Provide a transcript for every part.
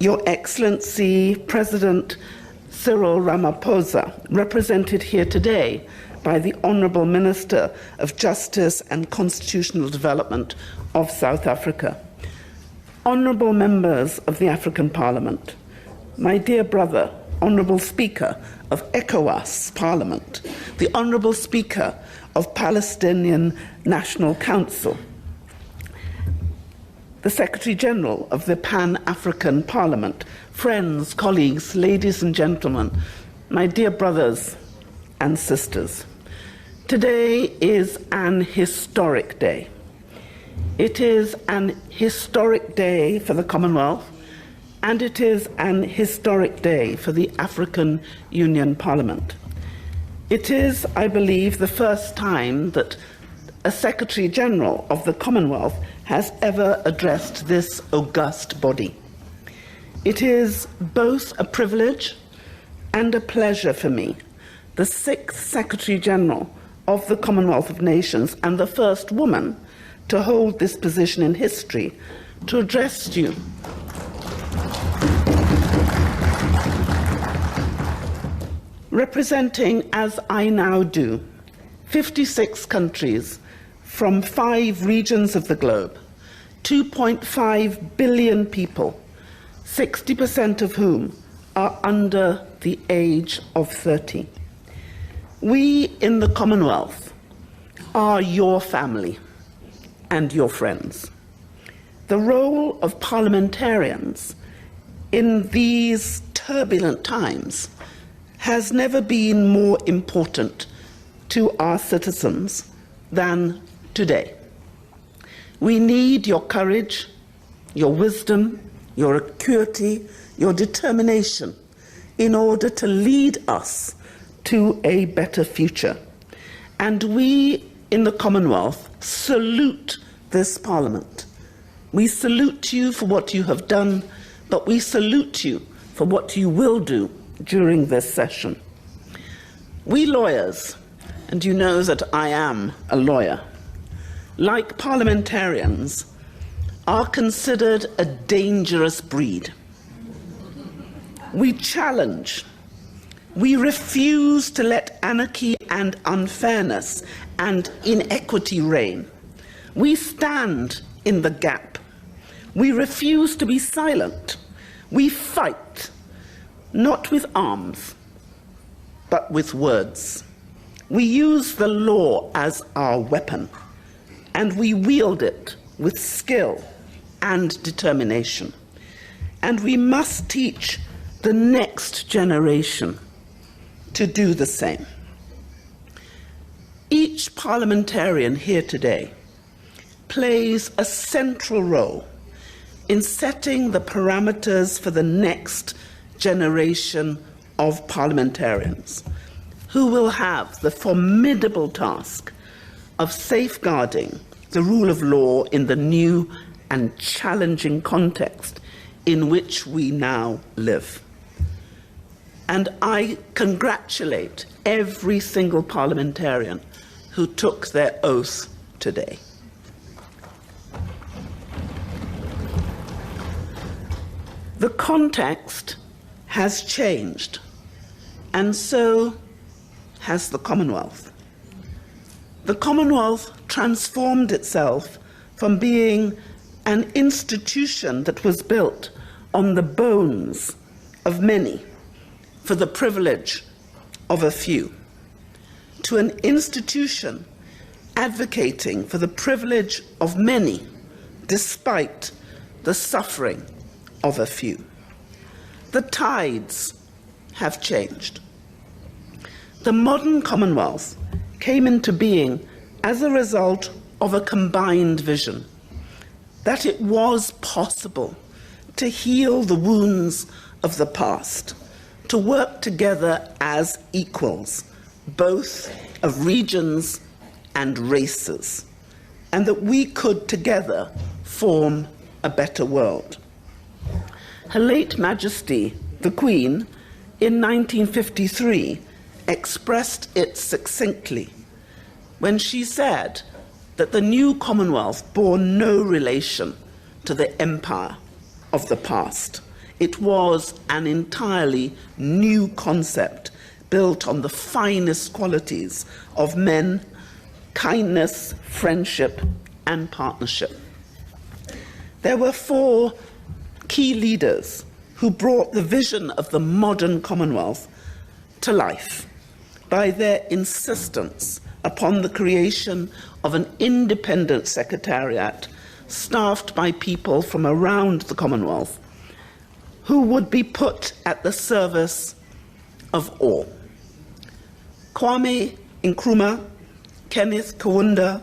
Your Excellency President Cyril Ramaphosa, represented here today by the Honourable Minister of Justice and Constitutional Development of South Africa, Honourable Members of the African Parliament, my dear brother, Honourable Speaker of ECOWAS Parliament, the Honourable Speaker of Palestinian National Council, the Secretary-General of the Pan-African Parliament, friends, colleagues, ladies and gentlemen, my dear brothers and sisters. Today is an historic day. It is an historic day for the Commonwealth, and it is an historic day for the African Union Parliament. It is, I believe, the first time that a Secretary-General of the Commonwealth has ever addressed this august body. It is both a privilege and a pleasure for me, the 6th Secretary-General of the Commonwealth of Nations and the first woman to hold this position in history, to address you representing, as I now do, 56 countries from 5 regions of the globe, 2.5 billion people, 60% of whom are under the age of 30. We in the Commonwealth are your family and your friends. The role of parliamentarians in these turbulent times has never been more important to our citizens than today. We need your courage, your wisdom, your acuity, your determination in order to lead us to a better future. And we in the Commonwealth salute this Parliament. We salute you for what you have done, but we salute you for what you will do during this session. We lawyers, and you know that I am a lawyer, like parliamentarians, are considered a dangerous breed. We challenge. We refuse to let anarchy and unfairness and inequity reign. We stand in the gap. We refuse to be silent. We fight, not with arms, but with words. We use the law as our weapon, and we wield it with skill and determination. And we must teach the next generation to do the same. Each parliamentarian here today plays a central role in setting the parameters for the next generation of parliamentarians who will have the formidable task of safeguarding the rule of law in the new and challenging context in which we now live. And I congratulate every single parliamentarian who took their oath today. The context has changed, and so has the Commonwealth. The Commonwealth transformed itself from being an institution that was built on the bones of many for the privilege of a few, to an institution advocating for the privilege of many despite the suffering of a few. The tides have changed. The modern Commonwealth came into being as a result of a combined vision that it was possible to heal the wounds of the past, to work together as equals, both of regions and races, and that we could together form a better world. Her late Majesty, the Queen, in 1953, expressed it succinctly when she said that the new Commonwealth bore no relation to the empire of the past. It was an entirely new concept built on the finest qualities of men, kindness, friendship, and partnership. There were 4 key leaders who brought the vision of the modern Commonwealth to life by their insistence upon the creation of an independent secretariat staffed by people from around the Commonwealth who would be put at the service of all. Kwame Nkrumah, Kenneth Kaunda,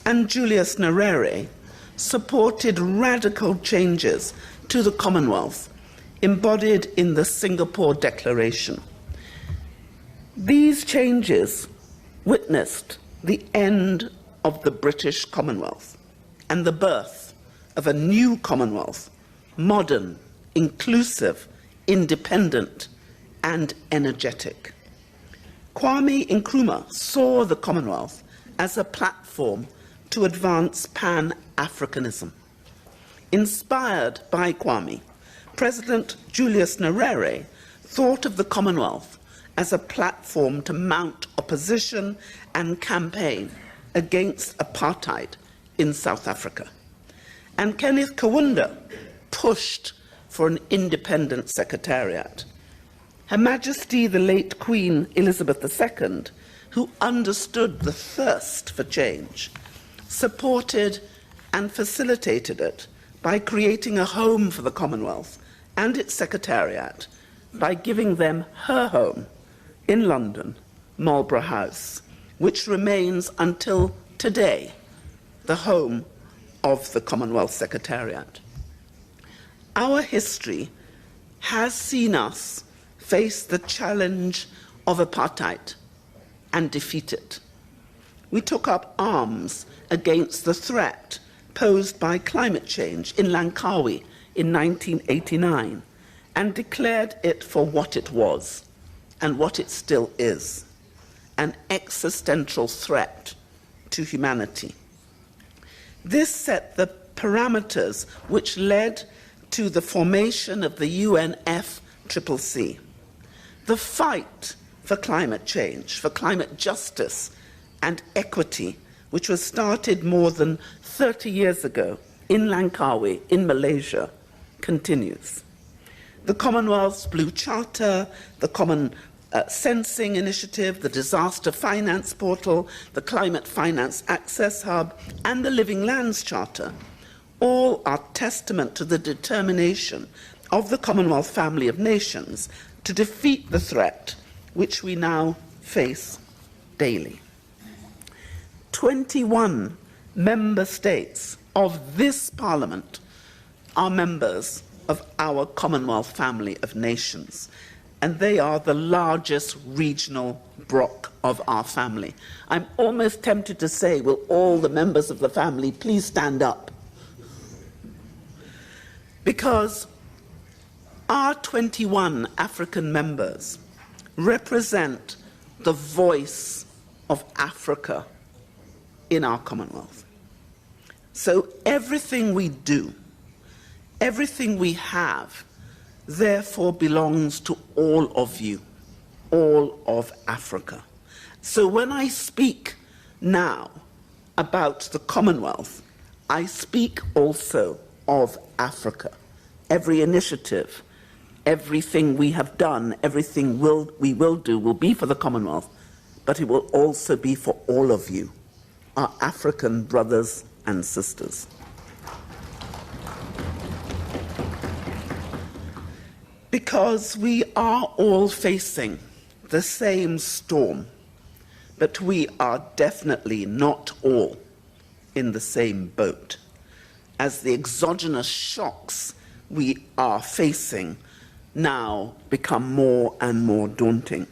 and Julius Nyerere supported radical changes to the Commonwealth embodied in the Singapore Declaration. These changes witnessed the end of the British Commonwealth and the birth of a new Commonwealth, modern, inclusive, independent, and energetic. Kwame Nkrumah saw the Commonwealth as a platform to advance Pan-Africanism. Inspired by Kwame, President Julius Nyerere thought of the Commonwealth as a platform to mount opposition and campaign against apartheid in South Africa. And Kenneth Kaunda pushed for an independent secretariat. Her Majesty the late Queen Elizabeth II, who understood the thirst for change, supported and facilitated it by creating a home for the Commonwealth and its secretariat by giving them her home in London, Marlborough House, which remains until today the home of the Commonwealth Secretariat. Our history has seen us face the challenge of apartheid and defeat it. We took up arms against the threat posed by climate change in Langkawi in 1989 and declared it for what it was and what it still is, an existential threat to humanity. This set the parameters which led to the formation of the UNFCCC. The fight for climate change, for climate justice and equity, which was started more than 30 years ago in Langkawi, in Malaysia, continues. The Commonwealth's Blue Charter, the Common Sensing Initiative, the Disaster Finance Portal, the Climate Finance Access Hub, and the Living Lands Charter all are testament to the determination of the Commonwealth family of nations to defeat the threat which we now face daily. 21 member states of this Parliament are members of our Commonwealth family of nations, and they are the largest regional bloc of our family. I'm almost tempted to say, will all the members of the family please stand up? Because our 21 African members represent the voice of Africa in our Commonwealth. So everything we do, everything we have, therefore belongs to all of you, all of Africa. So when I speak now about the Commonwealth, I speak also of Africa. Every initiative, everything we have done, everything we will do will be for the Commonwealth, but it will also be for all of you, our African brothers and sisters. Because we are all facing the same storm, but we are definitely not all in the same boat, as the exogenous shocks we are facing now become more and more daunting.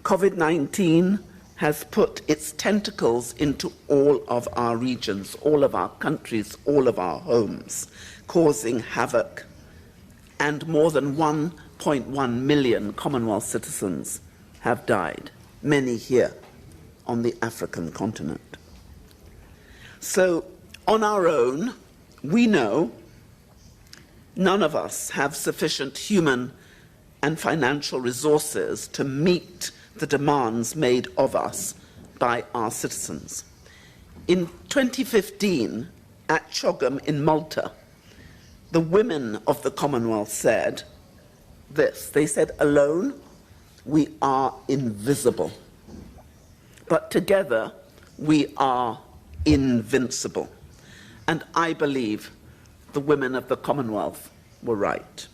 COVID-19 has put its tentacles into all of our regions, all of our countries, all of our homes, causing havoc. And more than 1.1 million Commonwealth citizens have died, many here on the African continent. So on our own, we know None of us have sufficient human and financial resources to meet the demands made of us by our citizens. In 2015, at Chogam in Malta, the women of the Commonwealth said this. They said, alone, we are invisible, but together, we are invincible. And I believe the women of the Commonwealth were right.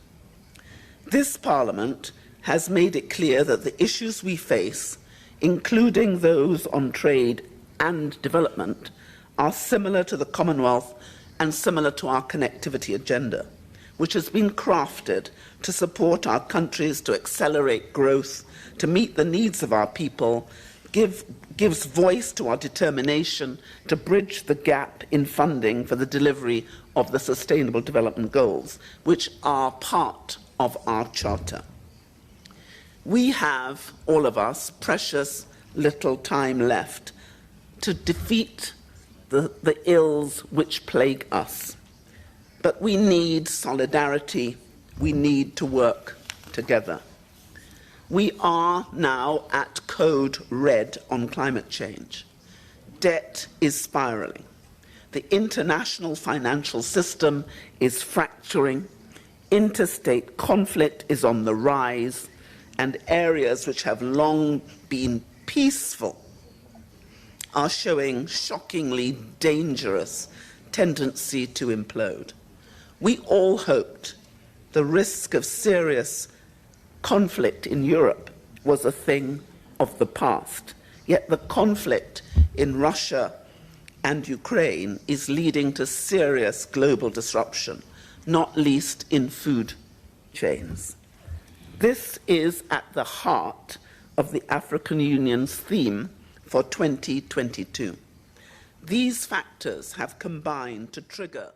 This Parliament has made it clear that the issues we face, including those on trade and development, are similar to the Commonwealth and similar to our connectivity agenda, which has been crafted to support our countries to accelerate growth, to meet the needs of our people, gives voice to our determination to bridge the gap in funding for the delivery of the Sustainable Development Goals, which are part of our Charter. We have, all of us, precious little time left to defeat the ills which plague us. But we need solidarity. We need to work together. We are now at code red on climate change. Debt is spiraling. The international financial system is fracturing. Interstate conflict is on the rise, and areas which have long been peaceful are showing shockingly dangerous tendency to implode. We all hoped the risk of serious conflict in Europe was a thing of the past, yet the conflict in Russia and Ukraine is leading to serious global disruption, not least in food chains. This is at the heart of the African Union's theme for 2022. These factors have combined to trigger